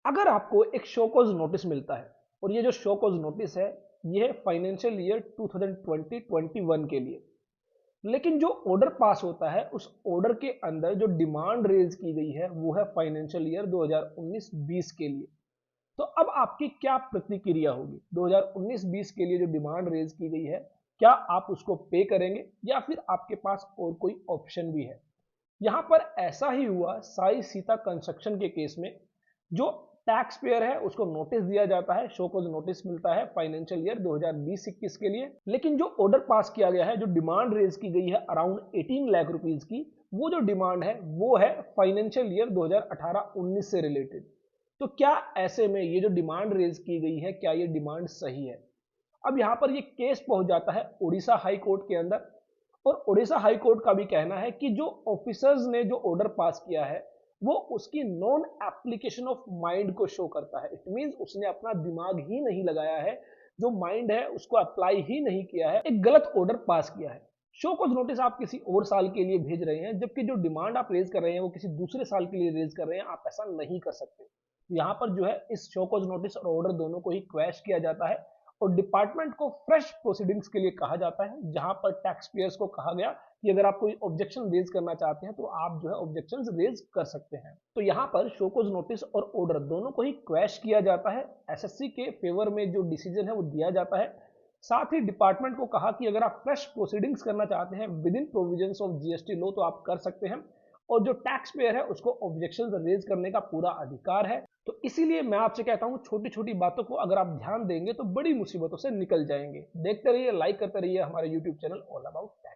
अगर आपको एक शो कॉज नोटिस मिलता है और ये जो शो कॉज नोटिस है ये है फाइनेंशियल ईयर 2020-21 के लिए, लेकिन जो ऑर्डर पास होता है उस ऑर्डर के अंदर जो डिमांड रेज की गई है वो है फाइनेंशियल ईयर 2019-20 के लिए। तो अब आपकी क्या प्रतिक्रिया होगी? 2019-20 के लिए जो डिमांड रेज की गई है, क्या आप उसको पे करेंगे या फिर आपके पास और कोई ऑप्शन भी है? यहां पर ऐसा ही हुआ साई सीता कंस्ट्रक्शन के केस में। जो टैक्स पेयर है उसको नोटिस दिया जाता है, शो कोज नोटिस मिलता है फाइनेंशियल ईयर 2020-21 के लिए, लेकिन जो ऑर्डर पास किया गया है, जो डिमांड रेज की गई है अराउंड 18 लाख रुपीज की, वो जो डिमांड है वो है फाइनेंशियल ईयर 2018-19 से रिलेटेड। तो क्या ऐसे में ये जो डिमांड रेज की गई है, क्या ये डिमांड सही है? अब यहां पर ये केस पहुंच जाता है उड़ीसा हाई कोर्ट के अंदर, और उड़ीसा हाई कोर्ट का भी कहना है कि जो ऑफिसर्स ने जो ऑर्डर पास किया है वो उसकी नॉन एप्लीकेशन ऑफ माइंड को शो करता है। इट मींस उसने अपना दिमाग ही नहीं लगाया है, जो माइंड है उसको अप्लाई ही नहीं किया है, एक गलत ऑर्डर पास किया है। शो कॉज नोटिस आप किसी और साल के लिए भेज रहे हैं, जबकि जो डिमांड आप रेज कर रहे हैं वो किसी दूसरे साल के लिए रेज कर रहे हैं, आप ऐसा नहीं कर सकते। यहाँ पर जो है इस शो कॉज नोटिस और ऑर्डर दोनों को ही क्वैश किया जाता है और डिपार्टमेंट को फ्रेश प्रोसीडिंग्स के लिए कहा जाता है, जहां पर टैक्स पेयर्स को कहा गया कि अगर आप कोई ऑब्जेक्शन रेज करना चाहते हैं तो आप जो है ऑब्जेक्शन रेज कर सकते हैं। तो यहाँ पर शो कॉज नोटिस और ऑर्डर दोनों को ही क्वैश किया जाता है, एसएससी के फेवर में जो डिसीजन है वो दिया जाता है। साथ ही डिपार्टमेंट को कहा कि अगर आप फ्रेश प्रोसीडिंग्स करना चाहते हैं with in provisions of GST law तो आप कर सकते हैं, और जो टैक्स पेयर है उसको ऑब्जेक्शन रेज करने का पूरा अधिकार है। तो इसीलिए मैं आपसे कहता हूं छोटी छोटी बातों को अगर आप ध्यान देंगे तो बड़ी मुसीबतों से निकल जाएंगे। देखते रहिए, लाइक करते रहिए हमारे YouTube channel all about tax.